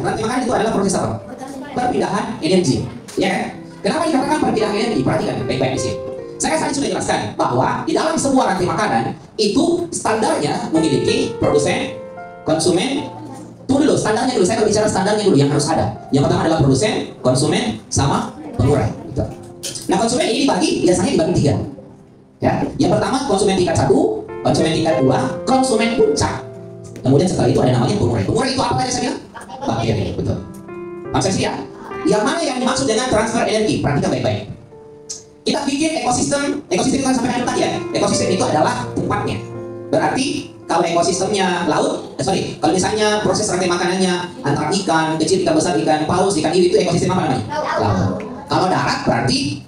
rantai makanan itu adalah proses apa? Perpindahan energi. Ya kan? Kenapa dikatakan perpindahan energi? Perhatikan baik-baik di sini. Saya tadi sudah jelaskan bahwa di dalam sebuah rantai makanan itu standarnya memiliki produsen, konsumen. Tunggu dulu, standarnya dulu. Saya berbicara standarnya dulu yang harus ada. Yang pertama adalah produsen, konsumen, sama pengurai. Gitu. Nah, konsumen ini dibagi biasanya dibagi 3. Ya, yang pertama konsumen tingkat 1, konsumen tingkat 2, konsumen puncak. Kemudian setelah itu ada namanya pengurai. Pengurai itu apa tadi saya bilang? Bakteri, betul. Maksud saya, yang mana yang dimaksud dengan transfer energi? Perhatikan baik-baik. Kita bikin ekosistem itu kan sampai tadi ya. Ekosistem itu adalah tempatnya. Berarti kalau ekosistemnya laut, kalau misalnya proses rantai makanannya antara ikan kecil, ikan besar, ikan paus, ikan hiu, itu ekosistem apa namanya? Laut. Kalau darat berarti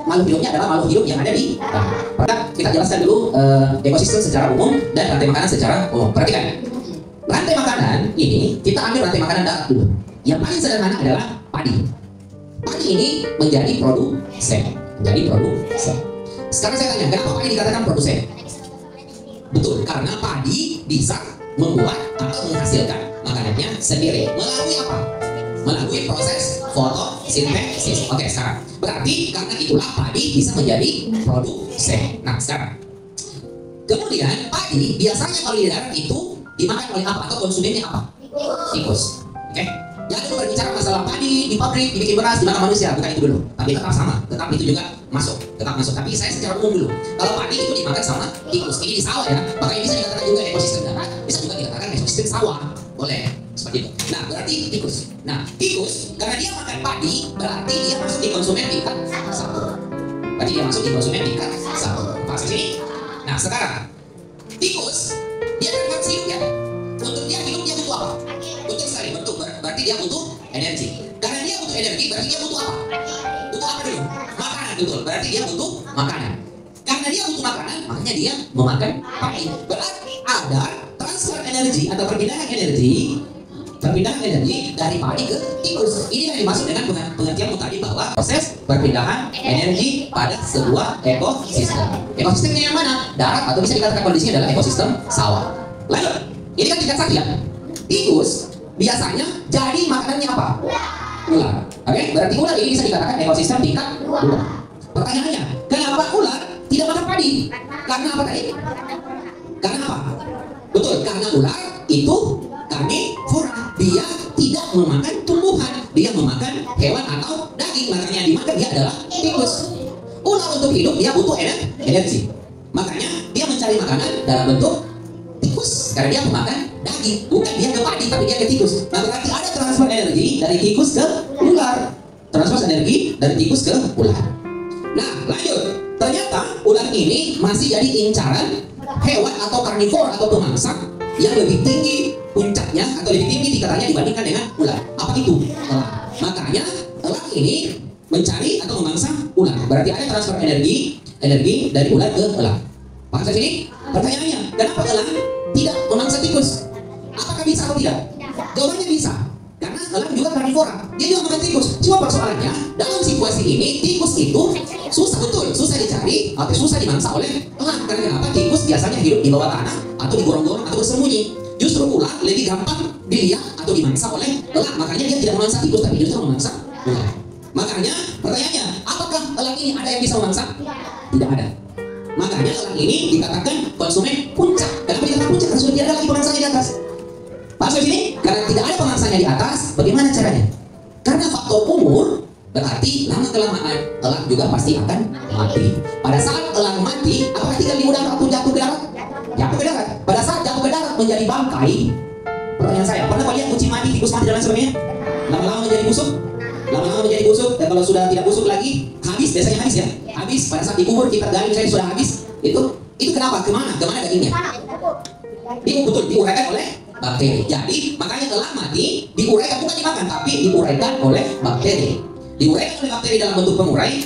makhluk hidupnya adalah makhluk hidup yang ada di darat. Kita jelaskan dulu ekosistem secara umum dan rantai makanan secara umum. Perhatikan. Rantai makanan ini, kita ambil rantai makanan darat dulu. Yang paling sederhana adalah padi. Padi ini menjadi produsen. Sekarang saya tanya, kenapa padi dikatakan produsen? Betul, karena padi bisa membuat atau menghasilkan makanannya sendiri. Melalui apa? Melalui proses fotosintesis. Oke, sekarang. Berarti karena itulah padi bisa menjadi produsen. Nah, sekarang. Kemudian padi biasanya kalau di darat itu dimakan oleh apa? Atau konsumennya apa? Tikus. Oke? Jangan dulu berbicara masalah padi di pabrik, dibikin beras, dimakan manusia, bukan itu dulu. Tapi tetap sama, tetap itu juga masuk, tetap masuk. Tapi saya secara umum dulu. Kalau padi itu dimakan sama tikus, ini di sawah ya. Makanya bisa dikatakan juga ekosistem darat, bisa juga dikatakan ekosistem sawah, boleh seperti itu. Nah, berarti tikus. Nah, tikus karena dia makan padi, berarti dia masuk di konsumen tingkat 1. Berarti dia masuk di konsumen tingkat 1. Pas sini. Nah, sekarang tikus dia kan harus hidup ya. Untuk dia hidup dia butuh apa? Betul sekali, betul. Berarti dia butuh energi. Karena dia butuh energi, berarti dia butuh apa? Butuh apa dulu? Makanan, betul. Berarti dia butuh makanan. Karena dia butuh makanan, makanya dia memakan padi. Berarti ada transfer energi atau perpindahan energi dari padi ke tikus. Ini yang dimaksud dengan pengertian tadi bahwa proses perpindahan energi pada sebuah ekosistem. Ekosistemnya yang mana? Darat atau bisa dikatakan kondisinya adalah ekosistem sawah. Lanjut. Ini kan tingkat 1 ya. Tikus biasanya jadi makanannya apa? Ular. Oke, berarti ular ini bisa dikatakan ekosistem tingkat 2. Pertanyaannya, kenapa ular tidak makan padi? Karena apa tadi? Karena apa? Betul, karena ular itu karnivora. Dia tidak memakan tumbuhan, dia memakan hewan atau daging. Makanya yang dimakan dia adalah tikus. Ular untuk hidup dia butuh energi. Makanya dia mencari makanan dalam bentuk tikus, karena dia memakan daging, bukan dia ke padi tapi dia ke tikus. Nah, berarti ada transfer energi dari tikus ke ular. Transfer energi dari tikus ke ular. Nah, lanjut. Ternyata ular ini masih jadi incaran hewan atau karnivora atau pemangsa yang lebih tinggi puncaknya atau lebih tinggi tingkatannya dibandingkan dengan ular. Apa itu? Elang. Makanya elang ini mencari atau memangsa ular. Berarti ada transfer energi dari ular ke elang. Paham sampai sini? Pertanyaannya, kenapa elang tidak memangsa tikus? Apakah bisa atau tidak? Jawabannya bisa. Karena elang juga karnivora, dia juga makan tikus. Cuma persoalannya, dalam situasi ini tikus itu susah dicari atau susah dimangsa oleh elang. Karena kenapa? Tikus biasanya hidup di bawah tanah atau di gorong-gorong atau bersembunyi. Justru ular lebih gampang dilihat atau dimangsa oleh elang. Makanya dia tidak memangsa tikus, tapi justru memangsa ular. Makanya pertanyaannya, apakah elang ini ada yang bisa memangsa? Tidak ada. Makanya elang ini dikatakan konsumen puncak. Kenapa dikatakan puncak? Karena sudah tidak ada lagi pemangsanya di atas. Pas di sini, karena tidak ada pemangsanya di atas, bagaimana caranya? Karena faktor umur, berarti lama-kelamaan elang juga pasti akan mati. Pada saat elang mati, apakah tinggal di udara atau jatuh ke darat? Jatuh ke darat. Pada saat jatuh ke darat menjadi bangkai, pertanyaan saya, pernah kalian kucing mati, tikus mati dan lain sebagainya? Lama-lama menjadi busuk? Lama-lama menjadi busuk, dan kalau sudah tidak busuk lagi, habis, biasanya habis ya? Habis, pada saat dikubur kita gali misalnya sudah habis, itu kenapa? Kemana dagingnya? Betul, diuraikan oleh bakteri. Jadi makanya elang mati diuraikan, bukan dimakan, tapi diuraikan oleh bakteri. Diuraikan oleh bakteri dalam bentuk pengurai.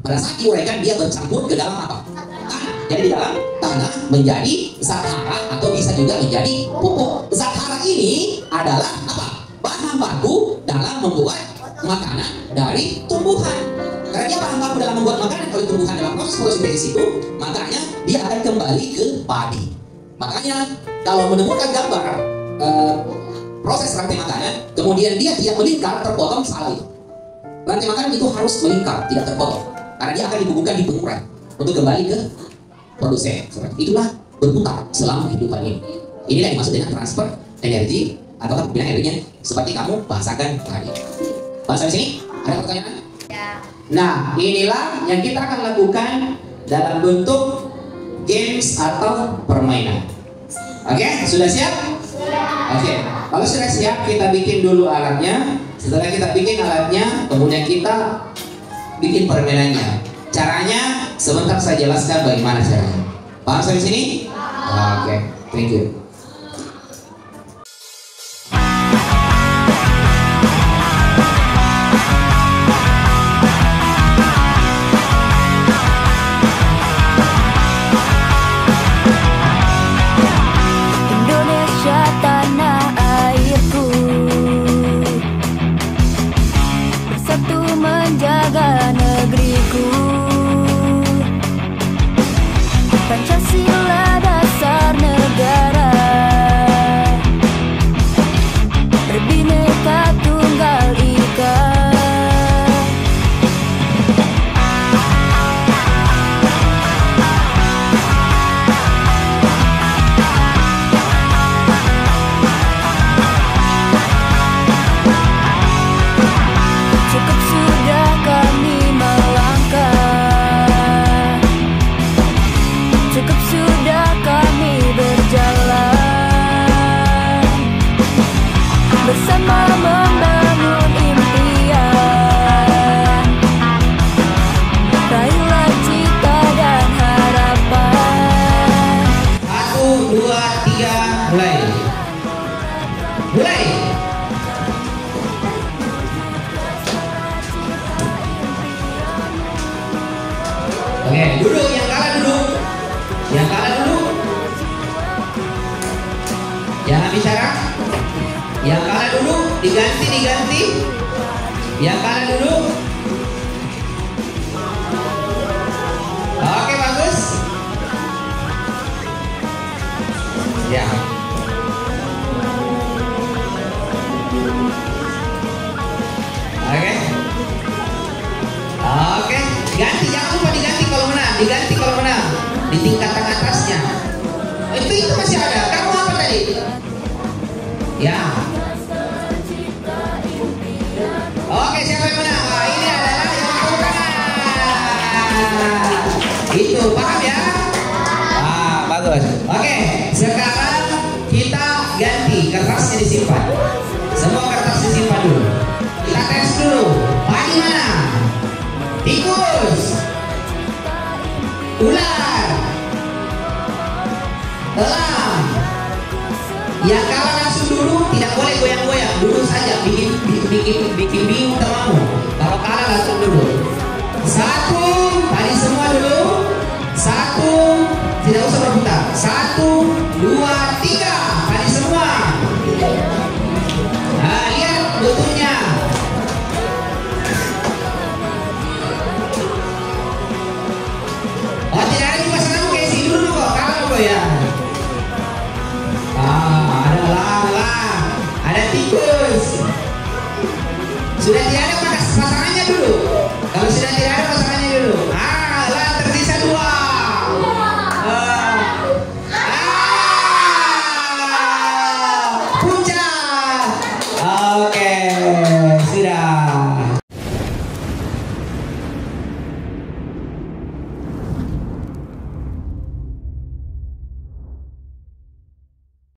Pada saat diuraikan dia bercampur ke dalam apa? Tanah. Jadi di dalam tanah menjadi zat hara atau bisa juga menjadi pupuk. Zat hara ini adalah apa? Bahan baku dalam membuat makanan dari tumbuhan. Karena dia bahan baku dalam membuat makanan oleh tumbuhan dalam proses fotosintesis itu, makanya dia akan kembali ke padi. Makanya kalau menemukan gambar proses rantai makanan, kemudian dia tidak melingkar, terpotong, salah itu. Rantai makanan itu harus melingkar, tidak terpotong, karena dia akan dihubungkan di pengurai untuk kembali ke produsen. Itulah berputar selama kehidupan ini. Inilah yang dimaksud dengan transfer energi atau pembinaan energinya seperti kamu bahasakan tadi. Bahasa di sini ada pertanyaan? Ya. Nah, inilah yang kita akan lakukan dalam bentuk games atau permainan. Oke, sudah siap? Sudah. Oke, kalau sudah siap kita bikin dulu alatnya. Setelah kita bikin alatnya, kemudian kita bikin permainannya. Caranya sebentar saya jelaskan bagaimana caranya. Paham sampai sini? Oke, thank you. Pancasila dasar negara, berbineka tunggal ika. Cukup sudah kami melangkah, cukup sudah kami berjalan bersama membangun impian, raihlah cita dan harapan. 1, 2, 3, mulai. Mulai. Oke, duduk, yang kalah duduk. Yang kalah dulu. Jangan bicara. Yang kalah dulu, diganti. Yang kalah dulu. Oke, bagus. Ya. Oke. Oke, ganti, jangan lupa diganti kalau menang. Diganti kalau menang. Di tingkatan atasnya. Itu masih ada. Kamu apa tadi? Ya. Oke, siapa yang menang? Nah, ini adalah yang aku menang. Itu, paham ya? Ah, bagus. Oke, sekarang kita ganti. Kertasnya disimpan. Semua kertas disimpan dulu. Kita tes dulu. Padi mana? Tikus. Ular. Elang. Yang kalah langsung dulu, tidak boleh goyang-goyang, duduk saja, bikin bingung temanmu. Kalau kalah langsung dulu. 1, tadi semua dulu. 1, tidak usah berputar. 1, 2, 3, tadi semua. Nah, lihat bentuknya.